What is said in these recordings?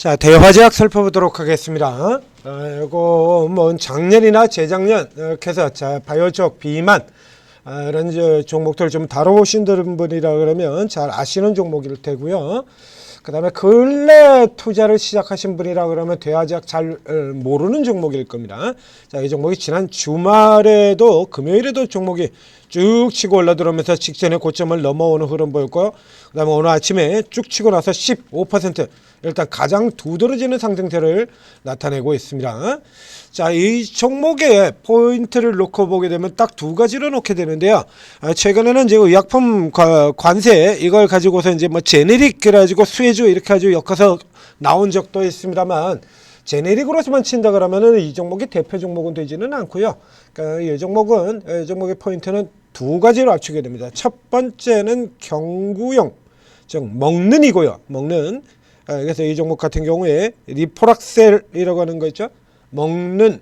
자, 대화제약 살펴보도록 하겠습니다. 이거 뭐 작년이나 재작년 이렇게 해서 자, 바이오 쪽 비만 이런 종목들 좀 다뤄보신 분이라 그러면 잘 아시는 종목일 테고요. 그 다음에 근래 투자를 시작하신 분이라 그러면 대화제약 잘 모르는 종목일 겁니다. 자, 이 종목이 지난 주말에도 금요일에도 종목이 쭉 치고 올라들어오면서 직전에 고점을 넘어오는 흐름 보였고요. 그 다음에 오늘 아침에 쭉 치고 나서 15% 일단 가장 두드러지는 상승세를 나타내고 있습니다. 자, 이 종목의 포인트를 놓고 보게 되면 딱 두 가지로 놓게 되는데요. 최근에는 이제 의약품 관세 이걸 가지고서 이제 뭐 제네릭 그래가지고 수혜주 이렇게 가지고 엮어서 나온 적도 있습니다만 제네릭으로만 친다 그러면은 이 종목이 대표 종목은 되지는 않고요. 그러니까 이 종목의 포인트는 두 가지로 합치게 됩니다. 첫 번째는 경구용, 즉 먹는 이고요. 먹는. 그래서 이 종목 같은 경우에 리포락셀이라고 하는 거 있죠. 먹는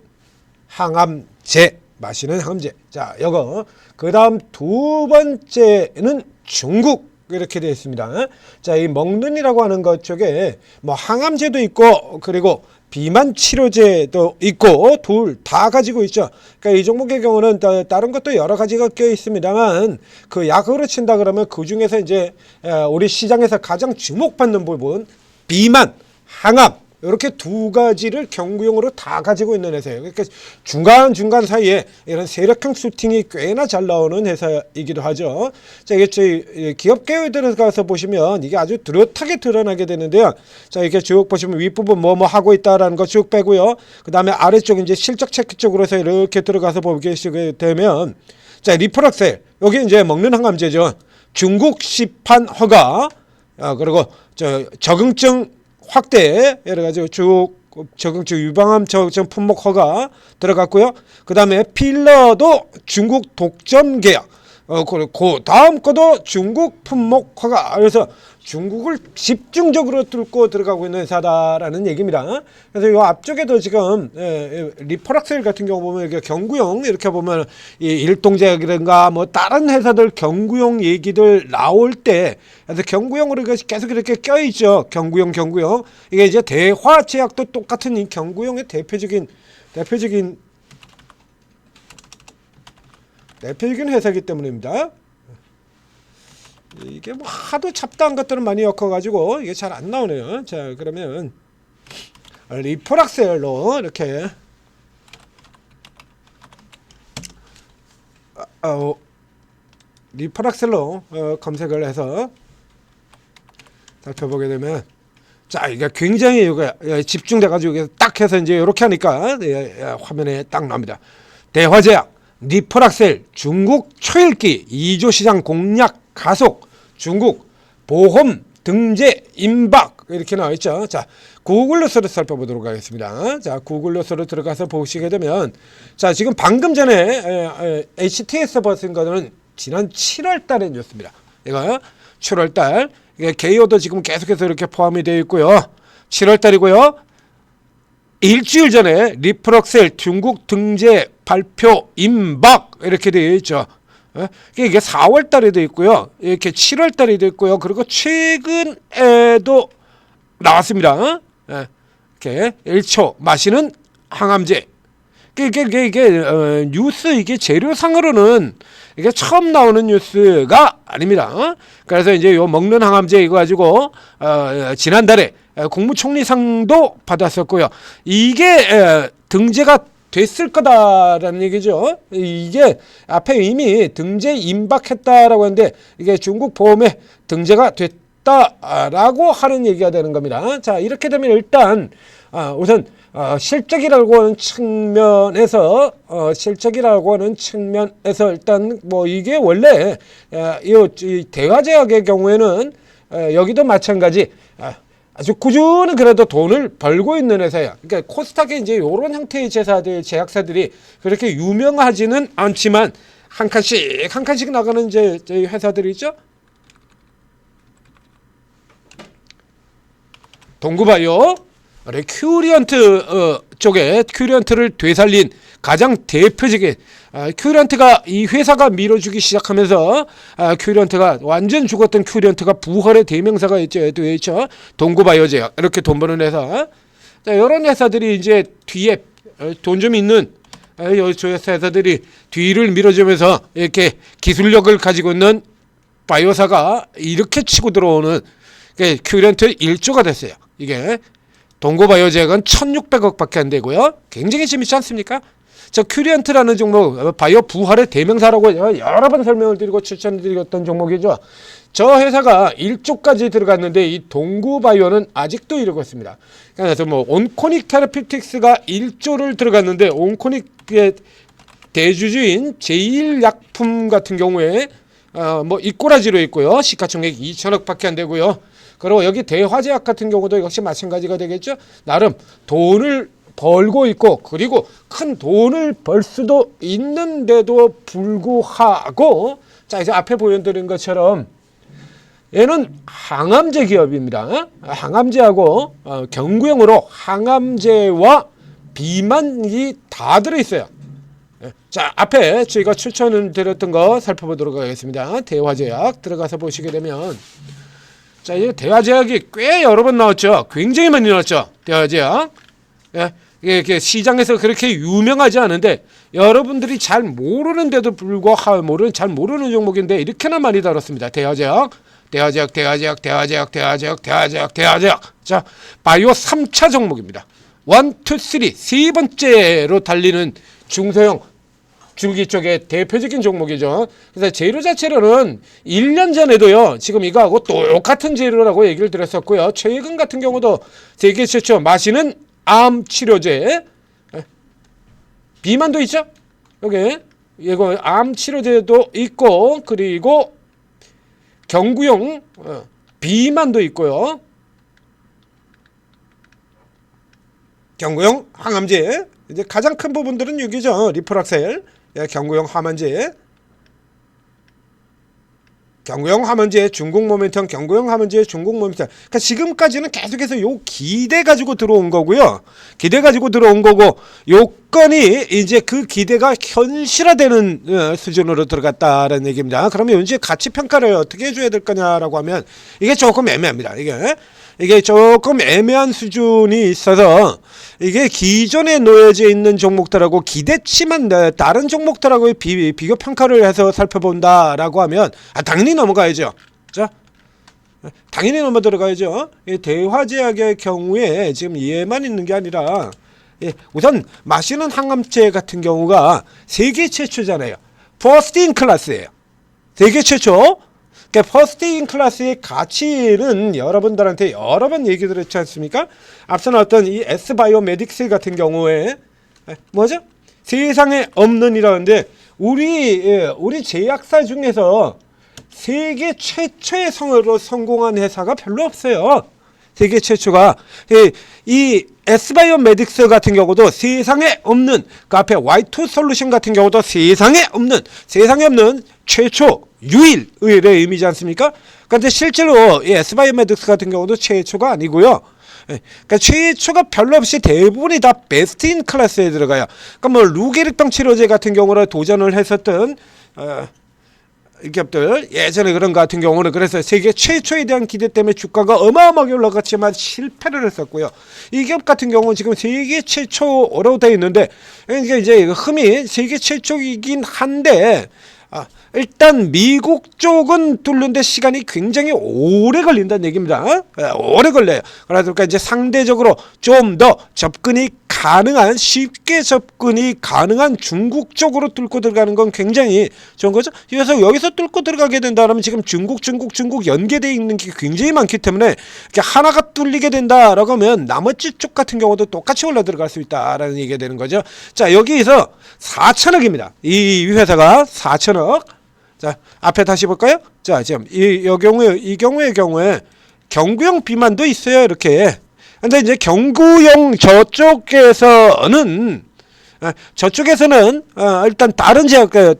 항암제, 마시는 항암제. 자, 이거. 그 다음 두 번째는 중국. 이렇게 되어 있습니다. 자, 이 먹는이라고 하는 것 쪽에 뭐 항암제도 있고 그리고 비만 치료제도 있고 둘 다 가지고 있죠. 그러니까 이 종목의 경우는 다른 것도 여러 가지가 껴 있습니다만 그 약으로 친다 그러면 그 중에서 이제 우리 시장에서 가장 주목받는 부분 비만, 항암 이렇게 두 가지를 경구용으로 다 가지고 있는 회사예요. 그러니까 중간중간 사이에 이런 세력형 슈팅이 꽤나 잘 나오는 회사이기도 하죠. 자, 이게 기업 계획에 들어가서 보시면 이게 아주 뚜렷하게 드러나게 되는데요. 자, 이렇게 쭉 보시면 윗부분 뭐 하고 있다라는 거 쭉 빼고요. 그 다음에 아래쪽 이제 실적 체크 쪽으로서 이렇게 들어가서 보게 되면 자, 리포락셀 여기 이제 먹는 항암제죠. 중국 시판 허가 그리고 적응증 확대 여러 가지 쭉 적응증 유방암 적응증 품목 허가 들어갔고요. 그 다음에 필러도 중국 독점 계약. 그 다음 거도 중국 품목 허가. 그래서 중국을 집중적으로 뚫고 들어가고 있는 회사다라는 얘기입니다. 그래서 이 앞쪽에도 지금 리포락셀 같은 경우 보면 이렇게 경구용 이렇게 보면 이 일동제약이든가 뭐 다른 회사들 경구용 얘기들 나올 때 그래서 경구용으로 계속 이렇게 껴있죠. 경구용 이게 이제 대화제약도 똑같은 이 경구용의 대표적인 회사이기 때문입니다. 이게 뭐 하도 잡다한 것들은 많이 엮어가지고 이게 잘 안 나오네요. 자, 그러면 리포락셀로 이렇게 리포락셀로 검색을 해서 살펴보게 되면 자, 이게 굉장히 이거 집중돼가지고 딱 해서 이제 이렇게 하니까 화면에 딱 나옵니다. 대화제약 리포락셀 중국 초읽기 2조 시장 공략 가속 중국 보험 등재 임박 이렇게 나와 있죠. 자, 구글 뉴스를 살펴보도록 하겠습니다. 자, 구글 뉴스로 들어가서 보시게 되면 자, 지금 방금 전에 HTS 버스인 거는 지난 7월 달의 뉴스입니다. 이거 7월 달 이게 개요도 지금 계속해서 이렇게 포함이 되어 있고요. 7월 달이고요. 일주일 전에 리프락셀 중국 등재 발표 임박 이렇게 되어 있죠. 이게 4월 달에도 있고요. 이렇게 7월 달에도 있고요. 그리고 최근에도 나왔습니다. 이렇게 1초 마시는 항암제. 이게 뉴스 이게 재료상으로는 이게 처음 나오는 뉴스가 아닙니다. 그래서 이제 요 먹는 항암제 이거 가지고 지난달에 국무총리상도 받았었고요. 이게 등재가 됐을 거다라는 얘기죠. 이게 앞에 이미 등재 임박했다라고 하는데 이게 중국 보험에 등재가 됐다라고 하는 얘기가 되는 겁니다. 자, 이렇게 되면 일단 우선 실적이라고 하는 측면에서 일단 뭐 이게 원래 이 대화제약의 경우에는 여기도 마찬가지 아주 꾸준히 그래도 돈을 벌고 있는 회사야. 그러니까 코스닥에 이제 이런 형태의 제약사들이 그렇게 유명하지는 않지만 한 칸씩 나가는 이제 회사들이 있죠. 동구바이오, 큐리언트 쪽에 큐리언트를 되살린 가장 대표적인 큐리언트가 이 회사가 밀어주기 시작하면서 큐리언트가 완전 죽었던 큐리언트가 부활의 대명사가 있죠. 동구바이오제약 이렇게 돈 버는 회사. 자, 이런 회사들이 이제 뒤에 돈 좀 있는 회사들이 뒤를 밀어주면서 이렇게 기술력을 가지고 있는 바이오사가 이렇게 치고 들어오는 큐리언트 1조가 됐어요. 이게 동구바이오제약은 1,600억 밖에 안 되고요. 굉장히 재밌지 않습니까? 저 큐리언트라는 종목 바이오 부활의 대명사라고 여러 번 설명을 드리고 추천드렸던 종목이죠. 저 회사가 1조까지 들어갔는데 이 동구바이오는 아직도 이러고 있습니다. 그래서 뭐 온코닉 테라피틱스가 1조를 들어갔는데 온코닉의 대주주인 제일약품 같은 경우에 뭐 이꼬라지로 있고요. 시가총액 2천억 밖에 안 되고요. 그리고 여기 대화제약 같은 경우도 역시 마찬가지가 되겠죠. 나름 돈을 벌고 있고 그리고 큰 돈을 벌 수도 있는데도 불구하고 자 이제 앞에 보여드린 것처럼 얘는 항암제 기업입니다. 항암제하고 경구용으로 항암제와 비만이 다 들어있어요. 자 앞에 저희가 추천을 드렸던 거 살펴보도록 하겠습니다. 대화제약 들어가서 보시게 되면 자 이 대화제약이 꽤 여러 번 나왔죠. 굉장히 많이 나왔죠. 대화제약. 예, 이게 시장에서 그렇게 유명하지 않은데 여러분들이 잘 모르는데도 불구하고 잘 모르는 종목인데 이렇게나 많이 다뤘습니다. 대화제약. 자, 바이오 3차 종목입니다. 1, 2, 3, 세 번째로 달리는 중소형 줄기 쪽의 대표적인 종목이죠. 그래서 재료 자체로는 1년 전에도요, 지금 이거하고 똑같은 재료라고 얘기를 드렸었고요. 최근 같은 경우도 세계 최초 마시는 암 치료제, 비만도 있죠? 여기, 이거 암 치료제도 있고, 그리고 경구용 비만도 있고요. 경구용 항암제, 이제 가장 큰 부분들은 여기죠. 리프락셀, 경구용 항암제, 경구용 항암제, 중국 모멘텀, 경구용 항암제, 중국 모멘텀. 그러니까 지금까지는 계속해서 요 기대 가지고 들어온 거고요. 기대 가지고 들어온 거고 요건이 이제 그 기대가 현실화되는 수준으로 들어갔다라는 얘기입니다. 그러면 이제 가치 평가를 어떻게 해줘야 될 거냐라고 하면 이게 조금 애매합니다. 이게 조금 애매한 수준이 있어서 이게 기존에 놓여져 있는 종목들하고 기대치만 다른 종목들하고 비교 평가를 해서 살펴본다라고 하면 당연히 넘어가야죠. 자, 당연히 넘어 들어가야죠. 대화제약의 경우에 지금 얘만 있는 게 아니라 우선 마시는 항암제 같은 경우가 세계 최초잖아요. 퍼스트 인 클래스예요. 세계 최초. 그러니까 퍼스트 인 클래스의 가치는 여러분들한테 여러 번 얘기 드렸지 않습니까? 앞서 나왔던 이 S바이오메딕스 같은 경우에 뭐죠? 세상에 없는 이라는데 우리 제약사 중에서 세계 최초의 성공한 회사가 별로 없어요. 세계 최초가 이 S바이오메딕스 같은 경우도 세상에 없는 그 앞에 Y2 솔루션 같은 경우도 세상에 없는 최초 유일의 의미지 않습니까? 그런데 실제로 S바이오메딕스 같은 경우도 최초가 아니고요. 그러니까 최초가 별로 없이 대부분이 다 베스트 인 클래스에 들어가요. 그러니까 뭐 루게릭병 치료제 같은 경우로 도전을 했었던 기업들 예전에 그런 것 같은 경우는 그래서 세계 최초에 대한 기대 때문에 주가가 어마어마하게 올라갔지만 실패를 했었고요. 이 기업 같은 경우는 지금 세계 최초로 되어 있는데 그러니까 이제 흠이 세계 최초이긴 한데 일단 미국 쪽은 뚫는데 시간이 굉장히 오래 걸린다는 얘기입니다. 오래 걸려요. 그러니까 이제 상대적으로 좀 더 접근이 가능한 쉽게 접근이 가능한 중국 쪽으로 뚫고 들어가는 건 굉장히 좋은 거죠. 그래서 여기서 뚫고 들어가게 된다면 지금 중국 연계되어 있는 게 굉장히 많기 때문에 하나가 뚫리게 된다라고 하면 나머지 쪽 같은 경우도 똑같이 올라 들어갈 수 있다라는 얘기가 되는 거죠. 자 여기서 4천억입니다. 이 회사가 4천억. 자 앞에 다시 볼까요? 자 지금 이 경우의 경구용 비만도 있어요. 이렇게. 근데 이제 경구용 저쪽에서는 일단 다른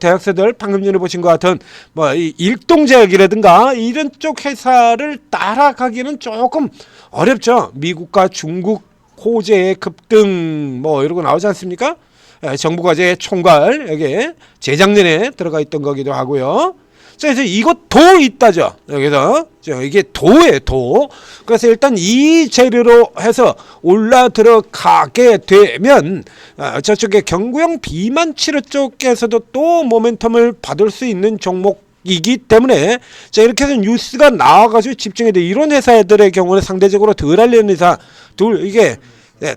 대학생들 방금 전에 보신 것 같은 뭐 이 일동제약이라든가 이런 쪽 회사를 따라가기는 조금 어렵죠. 미국과 중국 호재 급등 뭐 이러고 나오지 않습니까? 정부과제 총괄 여기 재작년에 들어가 있던 거기도 하고요. 그래서 이것 도 있다죠. 여기서 이게 도예요, 도. 그래서 일단 이 재료로 해서 올라 들어가게 되면 저쪽에 경구형 비만 치료 쪽에서도 또 모멘텀을 받을 수 있는 종목이기 때문에 자 이렇게 해서 뉴스가 나와가지고 집중해야 돼. 이런 회사들의 경우는 상대적으로 덜 알리는 회사 이게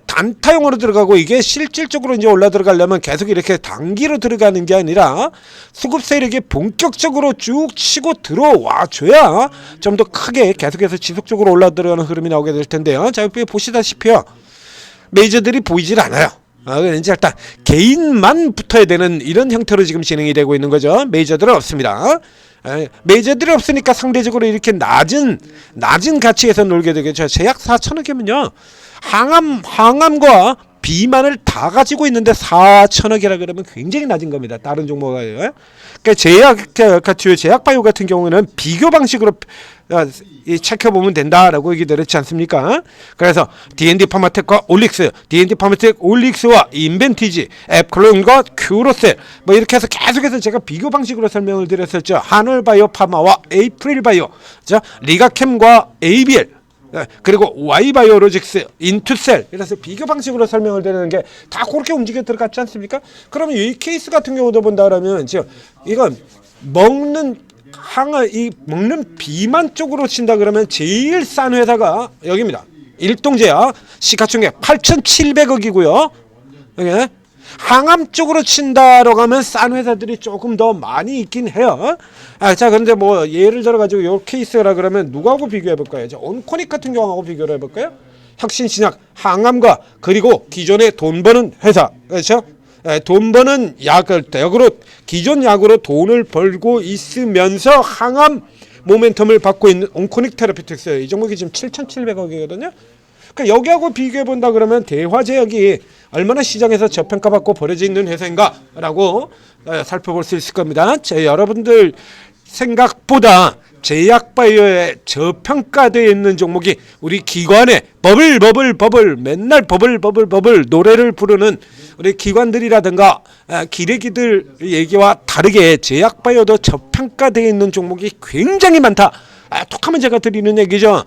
단타용으로 들어가고 이게 실질적으로 이제 올라 들어가려면 계속 이렇게 단기로 들어가는 게 아니라 수급 세력이 본격적으로 쭉 치고 들어와 줘야 좀 더 크게 계속해서 지속적으로 올라 들어가는 흐름이 나오게 될 텐데요. 자, 여기 보시다시피요. 메이저들이 보이질 않아요. 이제 일단 개인만 붙어야 되는 이런 형태로 지금 진행이 되고 있는 거죠. 메이저들은 없습니다. 메이저들이 없으니까 상대적으로 이렇게 낮은 가치에서 놀게 되겠죠. 제약 4천억이면요. 항암과 비만을 다 가지고 있는데 4천억이라 그러면 굉장히 낮은 겁니다. 다른 종목에. 그러니까 제약바이오 같은 경우는 비교 방식으로 체크해보면 된다라고 얘기 드렸지 않습니까? 그래서 D&D 파마텍과 올릭스, D&D 파마텍 올릭스와 인벤티지, 앱클론과 큐로셀 뭐 이렇게 해서 계속해서 제가 비교 방식으로 설명을 드렸었죠. 한올바이오 파마와 에이프릴바이오, 리가캠과 ABL 그리고 Y바이오로직스, 인투셀 이래서 비교 방식으로 설명을 드리는 게 다 그렇게 움직여 들어갔지 않습니까? 그러면 이 케이스 같은 경우도 본다 그러면 지금 이건 먹는 비만 쪽으로 친다 그러면 제일 싼 회사가 여기입니다. 일동제약 시가총액 8,700억이고요. 여기 항암 쪽으로 친다라고 하면 싼 회사들이 조금 더 많이 있긴 해요. 자, 그런데 뭐 예를 들어 가지고 요 케이스라 그러면 누구하고 비교해 볼까요? 온코닉 같은 경우하고 비교를 해 볼까요? 혁신신약, 항암과 그리고 기존에 돈 버는 회사, 그렇죠? 돈 버는 약으로 기존 약으로 돈을 벌고 있으면서 항암 모멘텀을 받고 있는 온코닉 테라피틱스, 이 종목이 지금 7,700억이거든요. 그러니까 여기하고 비교해 본다 그러면 대화제약이 얼마나 시장에서 저평가받고 버려져 있는 회사인가라고 살펴볼 수 있을 겁니다. 여러분들 생각보다 제약바이오에 저평가되어 있는 종목이 우리 기관에 버블 맨날 버블 노래를 부르는 우리 기관들이라든가 기레기들 얘기와 다르게 제약바이오도 저평가되어 있는 종목이 굉장히 많다. 톡하면 제가 드리는 얘기죠.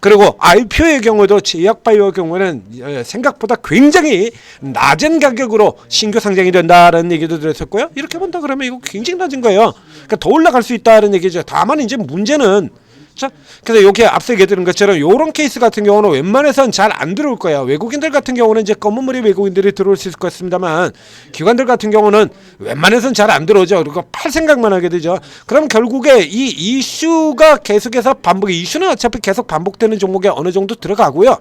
그리고 IPO의 경우도 제약바이오의 경우는 생각보다 굉장히 낮은 가격으로 신규 상장이 된다라는 얘기도 들었었고요. 이렇게 본다 그러면 이거 굉장히 낮은 거예요. 그러니까 더 올라갈 수 있다는 얘기죠. 다만 이제 문제는 그래서 여기 앞서 얘기드린 것처럼 이런 케이스 같은 경우는 웬만해선 잘 안 들어올 거야. 외국인들 같은 경우는 이제 검은 머리 외국인들이 들어올 수 있을 것 같습니다만 기관들 같은 경우는 웬만해선 잘 안 들어오죠. 그리고 팔 생각만 하게 되죠. 그럼 결국에 이 이슈가 계속해서 이슈는 어차피 계속 반복되는 종목에 어느 정도 들어가고요.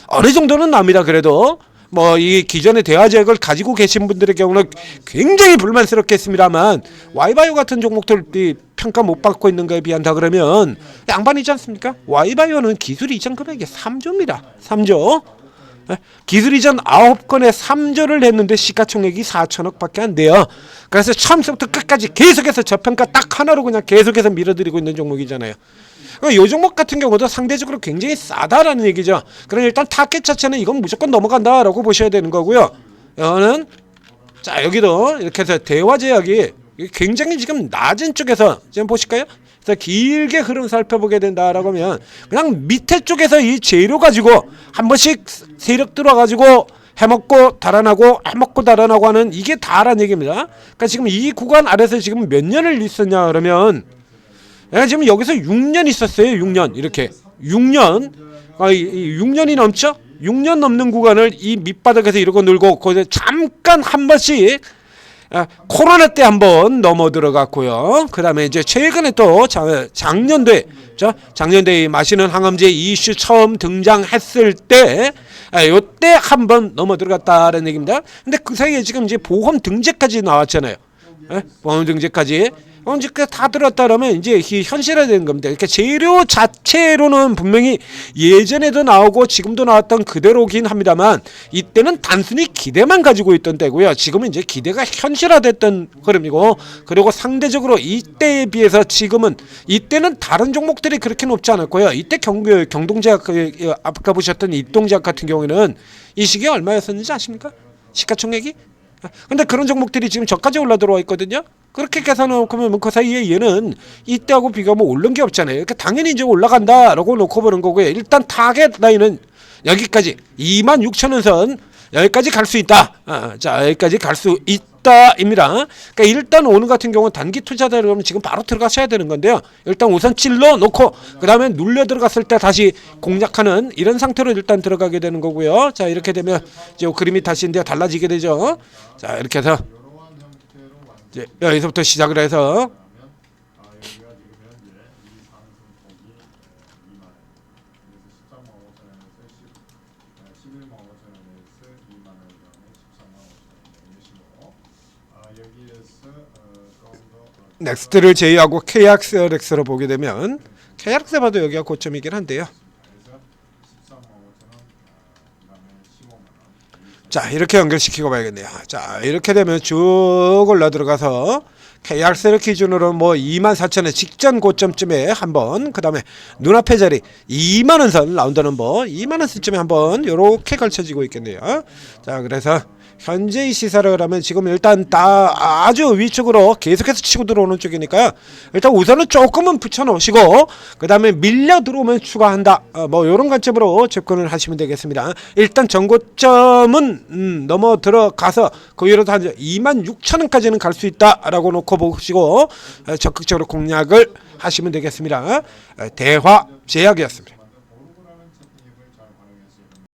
어느 정도는 납니다. 그래도 뭐 이 기존의 대화제약을 가지고 계신 분들의 경우는 굉장히 불만스럽겠습니다만 Y바이오 같은 종목들이 평가 못 받고 있는 거에 비한다 그러면 양반이지 않습니까? Y바이오는 기술 이전 금액이 3조입니다. 3조. 기술 이전 9건에 3조를 했는데 시가총액이 4천억밖에 안 돼요. 그래서 처음부터 끝까지 계속해서 저평가 딱 하나로 그냥 계속해서 밀어드리고 있는 종목이잖아요. 이 종목 같은 경우도 상대적으로 굉장히 싸다라는 얘기죠. 그럼 일단 타겟 자체는 이건 무조건 넘어간다라고 보셔야 되는 거고요. 이거는 자 여기도 이렇게 해서 대화제약이 굉장히 지금 낮은 쪽에서 지금 보실까요? 그래서 길게 흐름 살펴보게 된다라고 하면 그냥 밑에 쪽에서 이 재료 가지고 한 번씩 세력 들어가지고 해먹고 달아나고 해먹고 달아나고 하는 이게 다라는 얘기입니다. 그러니까 지금 이 구간 아래서 지금 몇 년을 있었냐 그러면 지금 여기서 6년 있었어요. 6년 이렇게 6년 6년이 넘죠? 6년 넘는 구간을 이 밑바닥에서 이러고 놀고 거기서 잠깐 한 번씩 코로나 때 한번 넘어 들어갔고요. 그 다음에 이제 최근에 또 작년도에 마시는 항암제 이슈 처음 등장했을 때 요때 한번 넘어 들어갔다는 얘기입니다. 근데 그 사이에 지금 이제 보험 등재까지 나왔잖아요. 보험 등재까지 이제 다 들었다 그러면 이제 현실화되는 겁니다. 그러니까 재료 자체로는 분명히 예전에도 나오고 지금도 나왔던 그대로긴 합니다만 이때는 단순히 기대만 가지고 있던 때고요. 지금은 이제 기대가 현실화됐던 흐름이고, 그리고 상대적으로 이때에 비해서 지금은, 이때는 다른 종목들이 그렇게 높지 않았고요. 이때 경동제약, 아까 보셨던 입동제약 같은 경우에는 이 시기에 얼마였었는지 아십니까? 시가총액이? 근데 그런 종목들이 지금 저까지 올라 들어와 있거든요. 그렇게 계산해놓고 그 사이에 얘는 이때하고 비교하면 오른 게 없잖아요. 그러니까 당연히 이제 올라간다라고 놓고 보는 거고요. 일단 타겟 라인은 여기까지 26,000원 선, 여기까지 갈 수 있다. 자, 여기까지 갈 수 있다입니다. 그러니까 일단 오늘 같은 경우는 단기 투자자 그러면 지금 바로 들어가셔야 되는 건데요. 일단 우선 찔러 놓고 그 다음에 눌려 들어갔을 때 다시 공략하는 이런 상태로 일단 들어가게 되는 거고요. 자, 이렇게 되면 이제 그림이 다시 이제 달라지게 되죠. 자, 이렇게 해서 이제 여기서부터 시작을 해서 넥스트를 제외하고 KRX를 보게 되면 KRX 봐도 여기가 고점이긴 한데요. 자, 이렇게 연결시키고 봐야겠네요. 자, 이렇게 되면 쭉 올라 들어가서 KRX를 기준으로 뭐 24,000원 직전 고점쯤에 한번, 그 다음에 눈앞의 자리 2만원 선 라운드는 뭐 2만원 선쯤에 한번 요렇게 걸쳐지고 있겠네요. 자, 그래서 현재의 시사를 하면 지금 일단 다 아주 위쪽으로 계속해서 치고 들어오는 쪽이니까요. 일단 우선은 조금은 붙여놓으시고 그 다음에 밀려 들어오면 추가한다. 뭐 이런 관점으로 접근을 하시면 되겠습니다. 일단 전고점은 넘어 들어가서 그 위로도 한 26,000원까지는 갈 수 있다라고 놓고 보시고 적극적으로 공략을 하시면 되겠습니다. 대화제약이었습니다.